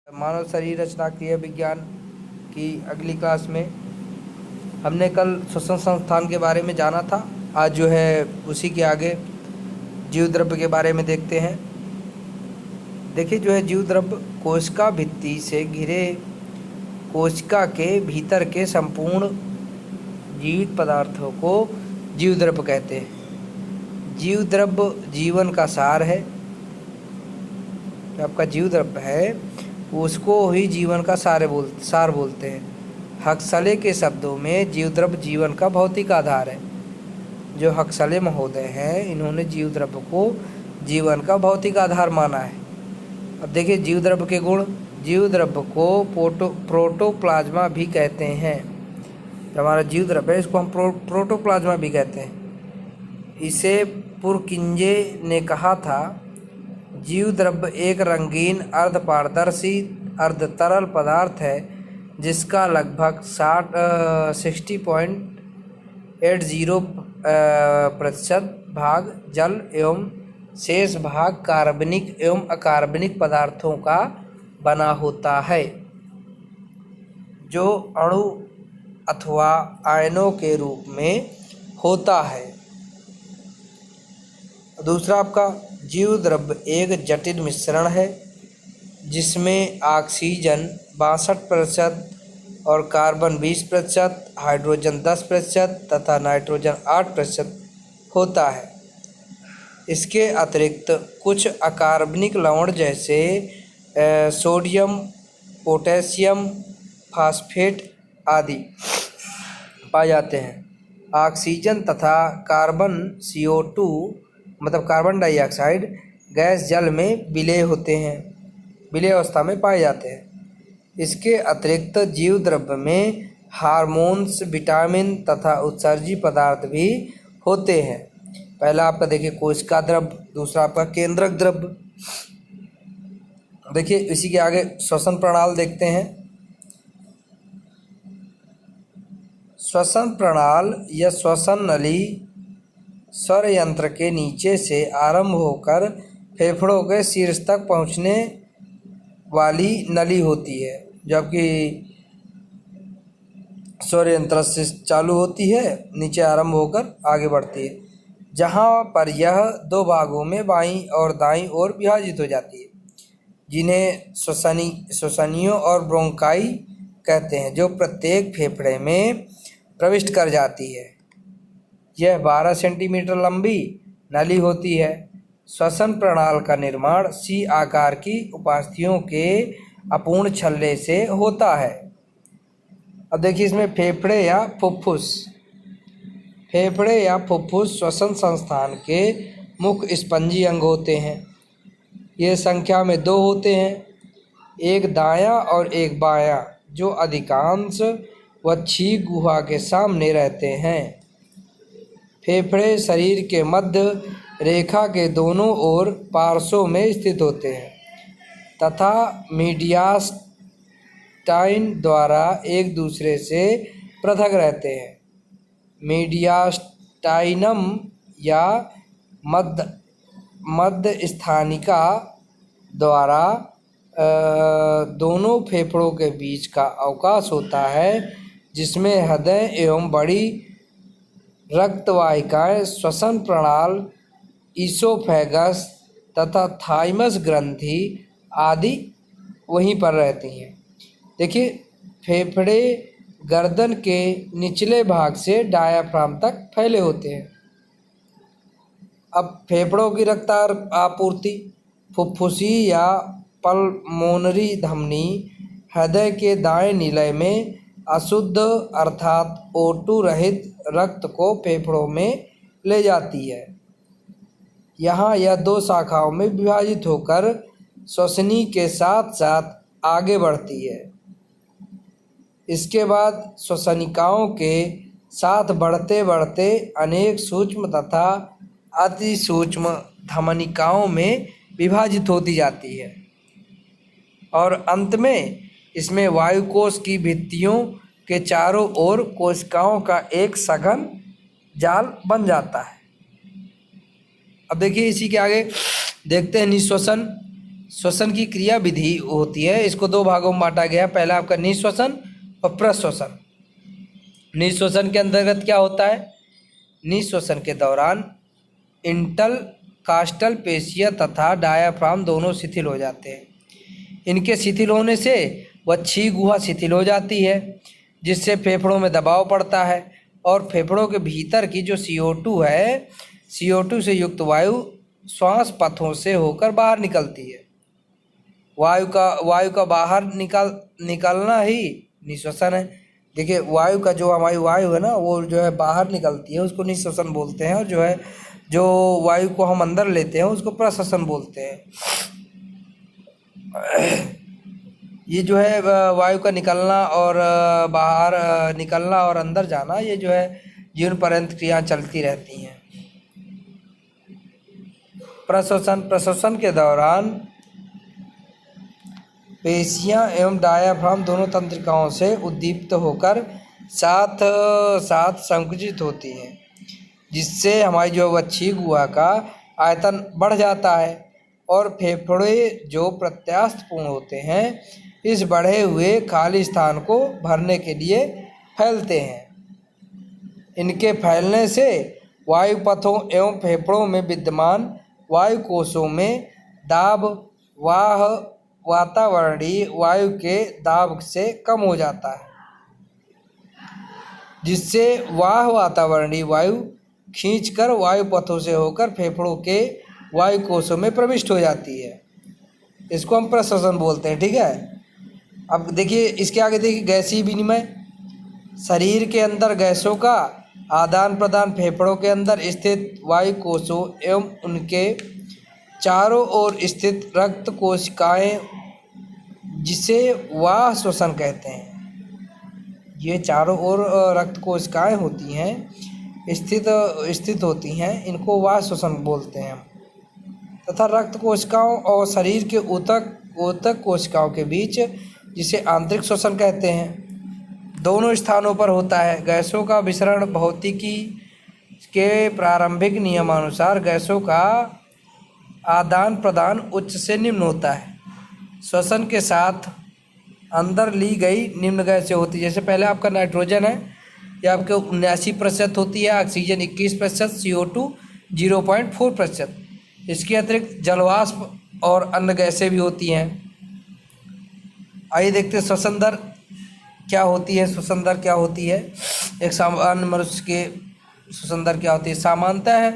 मानव शरीर रचना क्रिया विज्ञान की अगली क्लास में हमने कल श्वसन संस्थान के बारे में जाना था। आज जो है उसी के आगे जीव द्रव्य के बारे में देखते हैं। देखिए जो है जीव द्रव्य कोशिका भित्ति से घिरे कोशिका के भीतर के संपूर्ण जीवित पदार्थों को जीव द्रव्य कहते हैं। जीव द्रव्य जीवन का सार है। जो आपका जीव द्रव्य है उसको ही जीवन का सार बोलते हैं। हक्सले के शब्दों में जीव द्रव्य जीवन का भौतिक आधार है। जो हक्सले महोदय हैं इन्होंने जीव द्रव्य को जीवन का भौतिक आधार माना है। अब देखिए जीव द्रव्य के गुण। जीव द्रव्य को प्रोटोप्लाज्मा भी कहते हैं। जो हमारा जीव द्रव्य है इसको हम प्रोटोप्लाज्मा भी कहते हैं। इसे पुरकिंजे ने कहा था, जीव द्रव्य एक रंगीन अर्धपारदर्शी अर्धतरल पदार्थ है जिसका लगभग 60.80% भाग जल एवं शेष भाग कार्बनिक एवं अकार्बनिक पदार्थों का बना होता है, जो अणु अथवा आयनों के रूप में होता है। दूसरा आपका जीव द्रव्य एक जटिल मिश्रण है जिसमें ऑक्सीजन 62% और कार्बन 20%, हाइड्रोजन 10% तथा नाइट्रोजन 8% होता है। इसके अतिरिक्त कुछ अकार्बनिक लवण जैसे सोडियम, पोटेशियम, फास्फेट आदि पाए जाते हैं। ऑक्सीजन तथा कार्बन CO2 मतलब कार्बन डाइऑक्साइड गैस जल में विलय होते हैं, विलय अवस्था में पाए जाते हैं। इसके अतिरिक्त जीव द्रव्य में हार्मोन्स, विटामिन तथा उत्सर्जी पदार्थ भी होते हैं। पहला आपका देखिए कोशिका द्रव्य, दूसरा आपका केंद्रक द्रव्य। देखिए इसी के आगे श्वसन प्रणाल देखते हैं। श्वसन प्रणाल या श्वसन नली स्वर यंत्र के नीचे से आरंभ होकर फेफड़ों के शीर्ष तक पहुंचने वाली नली होती है। जो आपकी स्वर यंत्र से चालू होती है, नीचे आरंभ होकर आगे बढ़ती है, जहां पर यह दो भागों में बाईं और दाईं ओर विभाजित हो जाती है, जिन्हें श्वसनियों और ब्रोंकाई कहते हैं, जो प्रत्येक फेफड़े में प्रविष्ट कर जाती है। यह 12 सेंटीमीटर लंबी नली होती है। श्वसन प्रणाल का निर्माण सी आकार की उपास्थियों के अपूर्ण छल्ले से होता है। अब देखिए इसमें फेफड़े या फुफ्फुस। फेफड़े या फुफ्फुस श्वसन संस्थान के मुख्य स्पंजी अंग होते हैं। ये संख्या में 2 होते हैं, एक दायां और एक बायां, जो अधिकांश वक्षीय गुहा के सामने रहते हैं। फेफड़े शरीर के मध्य रेखा के दोनों ओर पार्श्वों में स्थित होते हैं तथा मीडियास्टाइन द्वारा एक दूसरे से पृथक रहते हैं। मीडियास्टाइनम या मध्य स्थानिका द्वारा दोनों फेफड़ों के बीच का अवकाश होता है, जिसमें हृदय एवं बड़ी रक्तवाहिकाएं, श्वसन प्रणाल, ईसोफेगस तथा थाइमस ग्रंथि आदि वहीं पर रहती हैं। देखिए फेफड़े गर्दन के निचले भाग से डायाफ्राम तक फैले होते हैं। अब फेफड़ों की रक्त आपूर्ति। फुफ्फुसी या पल्मोनरी धमनी हृदय के दाएं निलय में अशुद्ध अर्थात O2 रहित रक्त को फेफड़ों में ले जाती है। यहाँ यह 2 शाखाओं में विभाजित होकर श्वसनी के साथ साथ आगे बढ़ती है। इसके बाद श्वसनिकाओं के साथ बढ़ते बढ़ते अनेक सूक्ष्म तथा अति सूक्ष्म धमनिकाओं में विभाजित होती जाती है और अंत में इसमें वायुकोश की भित्तियों के चारों ओर कोशिकाओं का एक सघन जाल बन जाता है। अब देखिए इसी के आगे देखते हैं निःश्वसन। श्वसन की क्रिया विधि होती है, इसको दो भागों में बांटा गया है। पहला आपका निःश्वसन और प्रश्वसन। निःश्वसन के अंतर्गत क्या होता है? निःश्वसन के दौरान इंटरकास्टल पेशियाँ तथा डायाफ्राम दोनों शिथिल हो जाते हैं। इनके शिथिल होने से वक्षीय गुहा शिथिल हो जाती है, जिससे फेफड़ों में दबाव पड़ता है और फेफड़ों के भीतर की जो CO2 है, CO2 से युक्त वायु श्वास पथों से होकर बाहर निकलती है। वायु का बाहर निकलना ही निःश्वसन है। देखिए, वायु का जो हमारी वायु है ना, वो जो है बाहर निकलती है, उसको निःश्वसन बोलते हैं। और जो है जो वायु को हम अंदर लेते हैं उसको प्रश्वसन बोलते हैं। ये जो है वायु का निकलना और बाहर निकलना और अंदर जाना, ये जो है जीवन पर्यंत क्रिया चलती रहती हैं। प्रश्वसन के दौरान पेशियां एवं डायाफ्राम दोनों तंत्रिकाओं से उद्दीप्त होकर साथ साथ संकुचित होती हैं, जिससे हमारी जो वक्षीय गुहा का आयतन बढ़ जाता है और फेफड़े जो प्रत्यास्थपूर्ण होते हैं, इस बढ़े हुए खाली स्थान को भरने के लिए फैलते हैं। इनके फैलने से वायु पथों एवं फेफड़ों में विद्यमान वायु कोशों में दाब वातावरणीय वायु के दाब से कम हो जाता है, जिससे वातावरणीय वायु खींचकर वायु पथों से होकर फेफड़ों के वायु कोशों में प्रविष्ट हो जाती है। इसको हम प्रश्वसन बोलते हैं। ठीक है, अब देखिए इसके आगे देखिए, गैसीय विनिमय। शरीर के अंदर गैसों का आदान प्रदान फेफड़ों के अंदर स्थित वायु कोशों एवं उनके चारों ओर स्थित रक्त कोशिकाएं, जिसे वाह श्वसन कहते हैं। ये चारों ओर रक्त कोशिकाएं होती हैं, स्थित होती हैं, इनको वाह श्वसन बोलते हैं। तथा रक्त कोशिकाओं और शरीर के ऊतक कोशिकाओं के बीच, जिसे आंतरिक श्वसन कहते हैं, दोनों स्थानों पर होता है। गैसों का विसरण भौतिकी के प्रारंभिक नियमानुसार गैसों का आदान प्रदान उच्च से निम्न होता है। श्वसन के साथ अंदर ली गई निम्न गैसें होती है। जैसे पहले आपका नाइट्रोजन है, ये आपके 79% होती है, ऑक्सीजन 21%, CO2 0.4%। इसके अतिरिक्त जलवाष्प और अन्य गैसें भी होती हैं। आइए देखते हैं श्वसन दर क्या होती है। श्वसन दर क्या होती है, एक सामान्य मनुष्य के श्वसन दर क्या होती है। सामान्यतः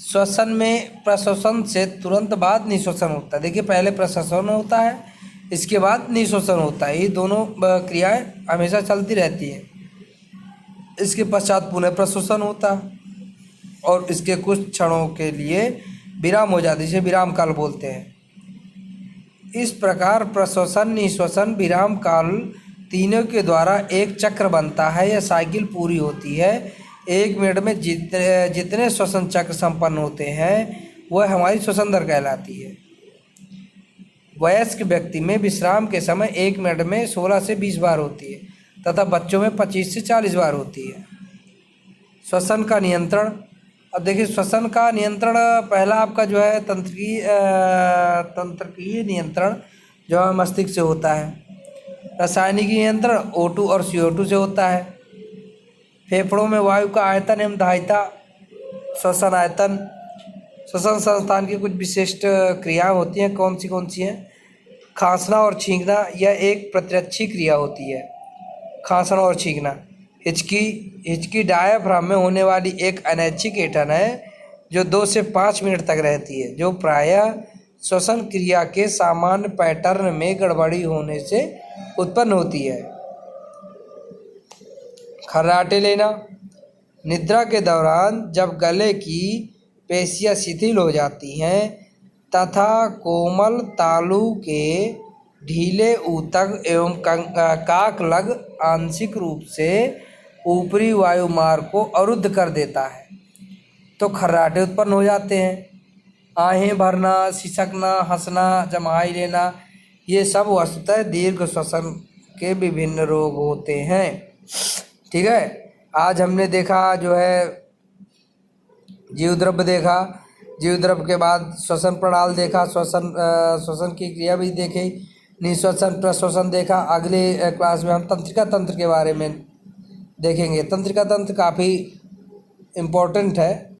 श्वसन में प्रश्वसन से तुरंत बाद निःश्वसन होता है। देखिए, पहले प्रश्वसन होता है, इसके बाद निःश्वसन होता है। ये दोनों क्रियाएं हमेशा चलती रहती हैं। इसके पश्चात पुनः प्रश्वसन होता है और इसके कुछ क्षणों के लिए विराम हो जाती है, जिसे विराम काल बोलते हैं। इस प्रकार प्रश्वसन, निःश्वसन, विराम काल तीनों के द्वारा एक चक्र बनता है। यह साइकिल पूरी होती है। 1 मिनट में जितने श्वसन चक्र संपन्न होते हैं, वह हमारी श्वसन दर कहलाती है। वयस्क व्यक्ति में विश्राम के समय 1 मिनट में 16 से 20 बार होती है तथा बच्चों में 25 से 40 बार होती है। श्वसन का नियंत्रण। अब देखिए, श्वसन का नियंत्रण पहला आपका जो है तंत्रिकीय नियंत्रण जो है मस्तिष्क से होता है। रासायनिक नियंत्रण O2 और CO2 से होता है। फेफड़ों में वायु का आयतन एवं दाह्यता, श्वसन आयतन। श्वसन संस्थान की कुछ विशिष्ट क्रियाएं होती हैं। कौन सी हैं? खांसना और छींकना, यह एक प्रतिरक्षी क्रिया होती है। खांसना और छींकना। हिचकी डायाफ्राम में होने वाली एक अनैच्छिक ऐंठन है, जो 2 से 5 मिनट तक रहती है, जो प्रायः श्वसन क्रिया के सामान्य पैटर्न में गड़बड़ी होने से उत्पन्न होती है। खर्राटे लेना। निद्रा के दौरान जब गले की पेशियाँ शिथिल हो जाती हैं तथा कोमल तालु के ढीले ऊतक एवं काकलग आंशिक रूप से ऊपरी वायु मार्ग को अवरुद्ध कर देता है, तो खर्राटे उत्पन्न हो जाते हैं। आहें भरना, सिसकना, हंसना, जमाई लेना, ये सब वस्तुतः दीर्घ श्वसन के विभिन्न रोग होते हैं। ठीक है, आज हमने देखा जो है जीव द्रव्य देखा, जीव द्रव्य के बाद श्वसन प्रणाल देखा, श्वसन की क्रिया भी देखी, निश्वसन प्रश्वसन देखा। अगले क्लास में हम तंत्रिका तंत्र के बारे में देखेंगे। तंत्रिका तंत्र काफ़ी इम्पोर्टेंट है